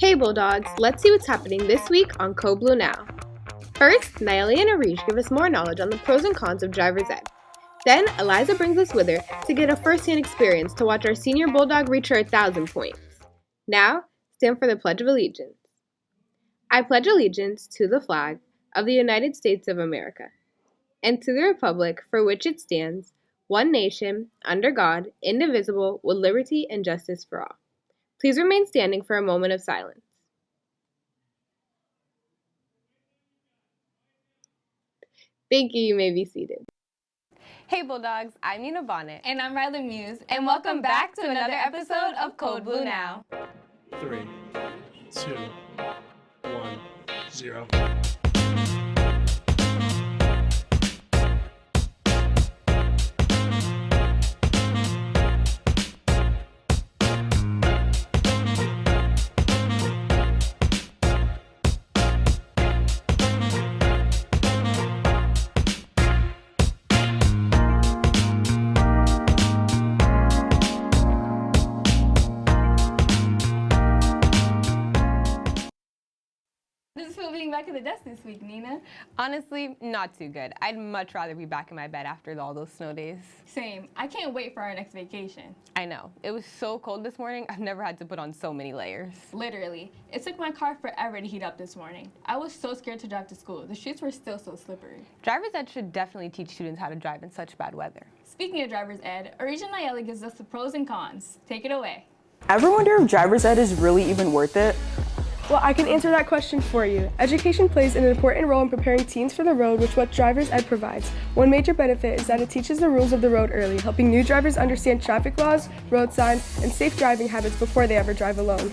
Hey Bulldogs, let's see what's happening this week on Code Blue Now. First, Nayeli and Arish give us more knowledge on the pros and cons of driver's ed. Then, Eliza brings us with her to get a first-hand experience to watch our senior Bulldog reach her 1,000 points. Now, stand for the Pledge of Allegiance. I pledge allegiance to the flag of the United States of America, and to the republic for which it stands, one nation, under God, indivisible, with liberty and justice for all. Please remain standing for a moment of silence. Thank you. You may be seated. Hey Bulldogs, I'm Nina Bonnet. And I'm Ryla Muse. And welcome back to another episode of Code Blue Now. 3, 2, 1, 0. Does it feel being back at the desk this week, Nina? Honestly, not too good. I'd much rather be back in my bed after all those snow days. Same. I can't wait for our next vacation. I know. It was so cold this morning, I've never had to put on so many layers. Literally. It took my car forever to heat up this morning. I was so scared to drive to school. The streets were still so slippery. Driver's ed should definitely teach students how to drive in such bad weather. Speaking of driver's ed, Arish and Nayeli gives us the pros and cons. Take it away. Ever wonder if driver's ed is really even worth it? Well, I can answer that question for you. Education plays an important role in preparing teens for the road, which what driver's ed provides. One major benefit is that it teaches the rules of the road early, helping new drivers understand traffic laws, road signs, and safe driving habits before they ever drive alone.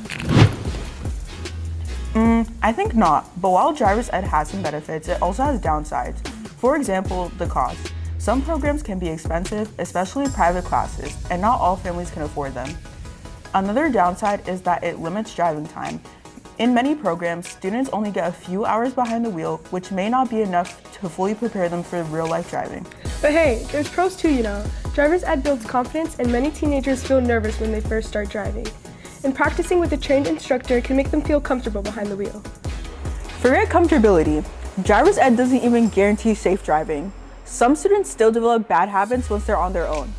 I think not, but while driver's ed has some benefits, it also has downsides. For example, the cost. Some programs can be expensive, especially private classes, and not all families can afford them. Another downside is that it limits driving time. In many programs, students only get a few hours behind the wheel, which may not be enough to fully prepare them for real-life driving. But hey, there's pros too, you know. Driver's ed builds confidence, and many teenagers feel nervous when they first start driving. And practicing with a trained instructor can make them feel comfortable behind the wheel. Forget comfortability. Driver's ed doesn't even guarantee safe driving. Some students still develop bad habits once they're on their own.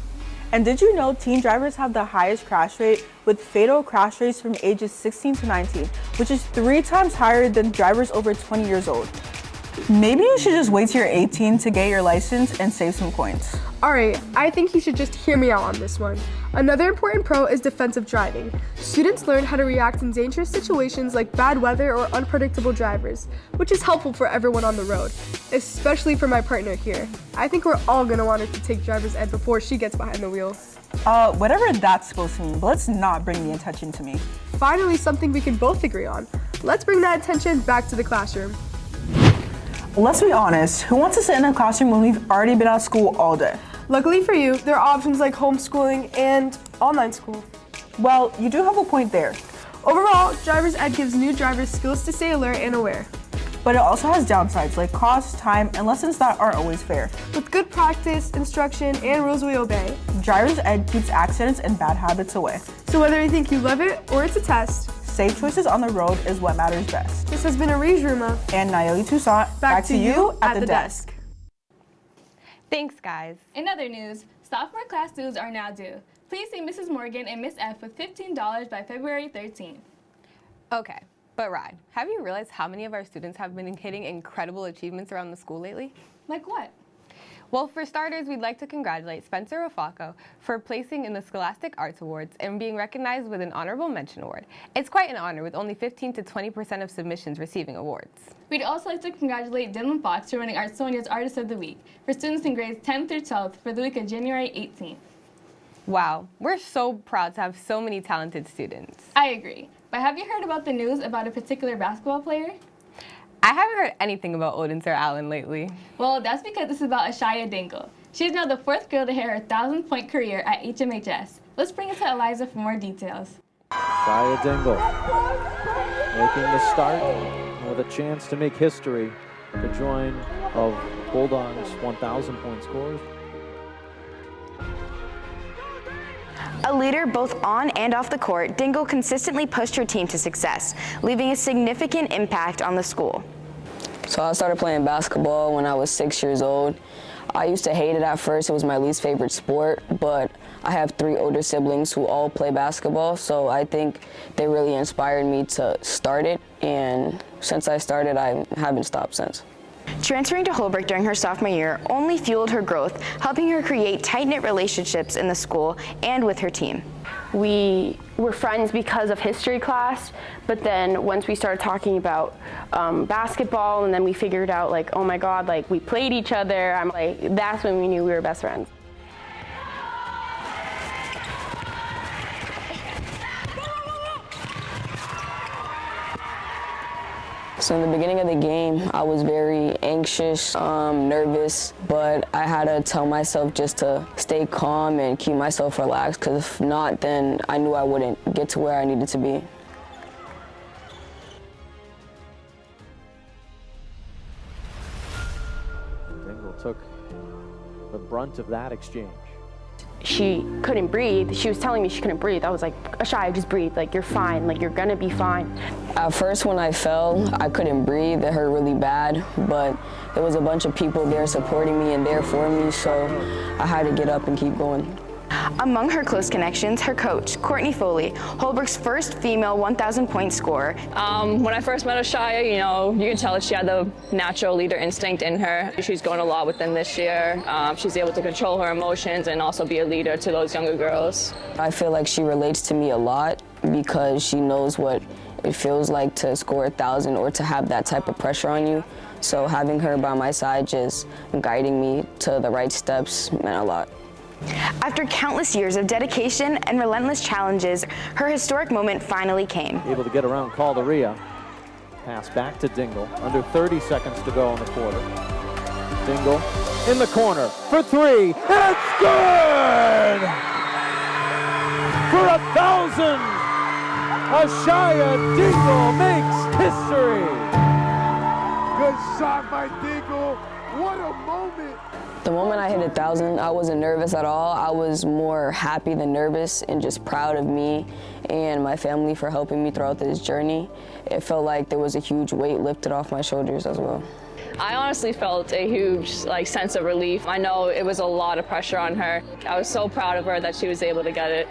And did you know teen drivers have the highest crash rate, with fatal crash rates from ages 16 to 19, which is 3 times higher than drivers over 20 years old? Maybe you should just wait till you're 18 to get your license and save some coins. Alright, I think you should just hear me out on this one. Another important pro is defensive driving. Students learn how to react in dangerous situations like bad weather or unpredictable drivers, which is helpful for everyone on the road, especially for my partner here. I think we're all gonna want her to take driver's ed before she gets behind the wheel. Whatever that's supposed to mean, but let's not bring the attention to me. Finally, something we can both agree on. Let's bring that attention back to the classroom. Let's be honest, who wants to sit in a classroom when we've already been out of school all day? Luckily for you, there are options like homeschooling and online school. Well, you do have a point there. Overall, driver's ed gives new drivers skills to stay alert and aware. But it also has downsides like cost, time, and lessons that aren't always fair. With good practice, instruction, and rules we obey, Driver's ed keeps accidents and bad habits away. So whether you think you love it or it's a test, Safe choices on the road is what matters best. This has been Arish Ruma And Nayeli Toussaint, back to you at the desk. Thanks, guys. In other news, sophomore class dues are now due. Please see Mrs. Morgan and Miss F with $15 by February 13th. Okay, but Rod, have you realized how many of our students have been hitting incredible achievements around the school lately? Like what? Well, for starters, we'd like to congratulate Spencer Rafako for placing in the Scholastic Arts Awards and being recognized with an Honorable Mention Award. It's quite an honor, with only 15 to 20% of submissions receiving awards. We'd also like to congratulate Dylan Fox for winning Artsonia's Artist of the Week for students in grades 10 through 12 for the week of January 18th. Wow, we're so proud to have so many talented students. I agree. But have you heard about the news about a particular basketball player? I haven't heard anything about Odinson or Allen lately. Well, that's because this is about Ashaya Dingle. She's now the 4th girl to hit her 1,000-point career at HMHS. Let's bring it to Eliza for more details. Shia Dingle making the start with a chance to make history, to join of Bulldogs' 1,000-point scorers. A leader both on and off the court, Dingle consistently pushed her team to success, leaving a significant impact on the school. So I started playing basketball when I was 6 years old. I used to hate it at first. It was my least favorite sport, but I have 3 older siblings who all play basketball, so I think they really inspired me to start it, and since I started, I haven't stopped since. Transferring to Holbrook during her sophomore year only fueled her growth, helping her create tight-knit relationships in the school and with her team. We were friends because of history class, but then once we started talking about basketball, and then we figured out, like, oh my God, like, we played each other, I'm like, that's when we knew we were best friends. So in the beginning of the game, I was very anxious, nervous, but I had to tell myself just to stay calm and keep myself relaxed, because if not, then I knew I wouldn't get to where I needed to be. Dingle took the brunt of that exchange. She couldn't breathe. She was telling me she couldn't breathe. I was like, Ashaya, just breathe. Like, you're fine. Like, you're gonna be fine. At first, when I fell, I couldn't breathe. It hurt really bad, but there was a bunch of people there supporting me and there for me, so I had to get up and keep going. Among her close connections, her coach, Courtney Foley, Holbrook's first female 1,000-point scorer. When I first met Ashaya, you can tell that she had the natural leader instinct in her. She's grown a lot with them this year. She's able to control her emotions and also be a leader to those younger girls. I feel like she relates to me a lot because she knows what it feels like to score 1,000 or to have that type of pressure on you. So having her by my side, just guiding me to the right steps, meant a lot. After countless years of dedication and relentless challenges, her historic moment finally came. Able to get around Calderia. Pass back to Dingle. Under 30 seconds to go in the quarter. Dingle in the corner for 3. It's good! For 1,000! Ashaya Dingle makes history! Good shot by Dingle. What a moment! The moment I hit 1,000, I wasn't nervous at all. I was more happy than nervous and just proud of me and my family for helping me throughout this journey. It felt like there was a huge weight lifted off my shoulders as well. I honestly felt a huge sense of relief. I know it was a lot of pressure on her. I was so proud of her that she was able to get it.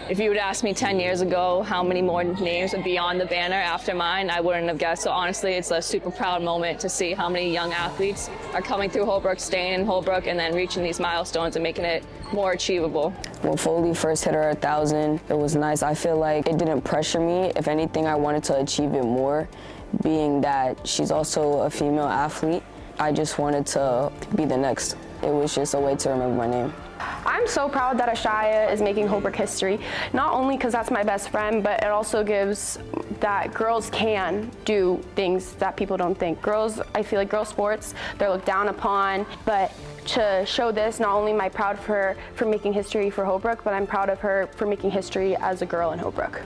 If you would ask me 10 years ago how many more names would be on the banner after mine, I wouldn't have guessed. So honestly, it's a super proud moment to see how many young athletes are coming through Holbrook, staying in Holbrook, and then reaching these milestones and making it more achievable. When Foley first hit her 1,000, it was nice. I feel like it didn't pressure me. If anything, I wanted to achieve it more, being that she's also a female athlete. I just wanted to be the next. It was just a way to remember my name. I'm so proud that Ashaya is making Holbrook history, not only because that's my best friend, but it also gives that girls can do things that people don't think. Girls, I feel like girls sports, they're looked down upon, but to show this, not only am I proud of her for making history for Holbrook, but I'm proud of her for making history as a girl in Holbrook.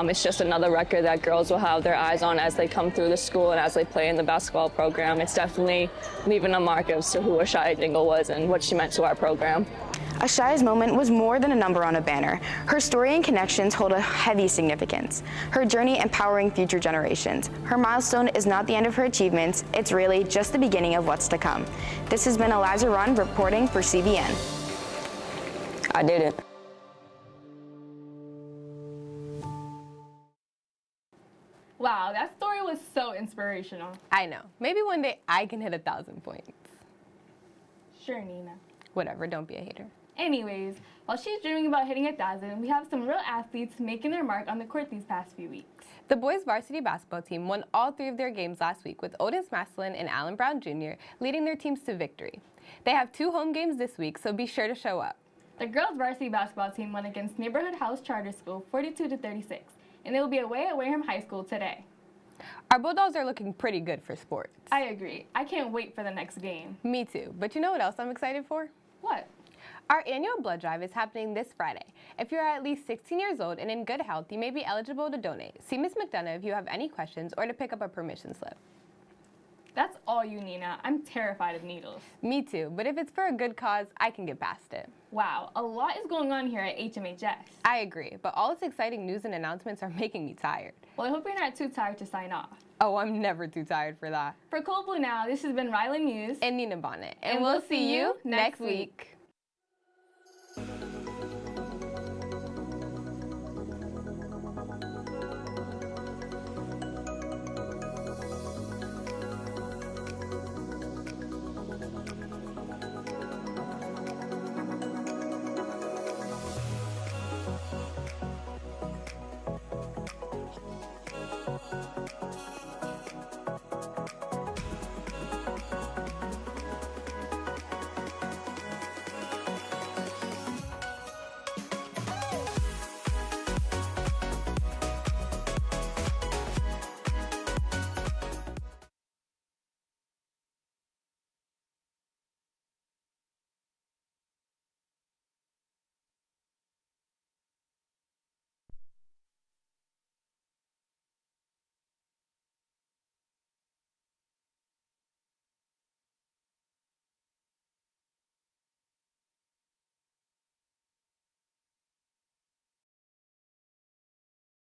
It's just another record that girls will have their eyes on as they come through the school and as they play in the basketball program. It's definitely leaving a mark as to who Ashaya Dingle was and what she meant to our program. Ashaya's moment was more than a number on a banner. Her story and connections hold a heavy significance. Her journey empowering future generations. Her milestone is not the end of her achievements, it's really just the beginning of what's to come. This has been Eliza Runn reporting for CBN. I did it. Wow, that story was so inspirational. I know. Maybe one day I can hit 1,000 points. Sure, Nina. Whatever, don't be a hater. Anyways, while she's dreaming about hitting 1,000, we have some real athletes making their mark on the court these past few weeks. The boys varsity basketball team won all 3 of their games last week, with Otis Maslin and Allen Brown Jr. leading their teams to victory. They have 2 home games this week, so be sure to show up. The girls varsity basketball team won against Neighborhood House Charter School 42-36, and they will be away at Wareham High School today. Our Bulldogs are looking pretty good for sports. I agree. I can't wait for the next game. Me too. But you know what else I'm excited for? What? Our annual blood drive is happening this Friday. If you're at least 16 years old and in good health, you may be eligible to donate. See Ms. McDonough if you have any questions or to pick up a permission slip. That's all you, Nina. I'm terrified of needles. Me too, but if it's for a good cause, I can get past it. Wow, a lot is going on here at HMHS. I agree, but all this exciting news and announcements are making me tired. Well, I hope you're not too tired to sign off. Oh, I'm never too tired for that. For Cold Blue Now, this has been Riley Muse and Nina Bonnet, and we'll see you next week.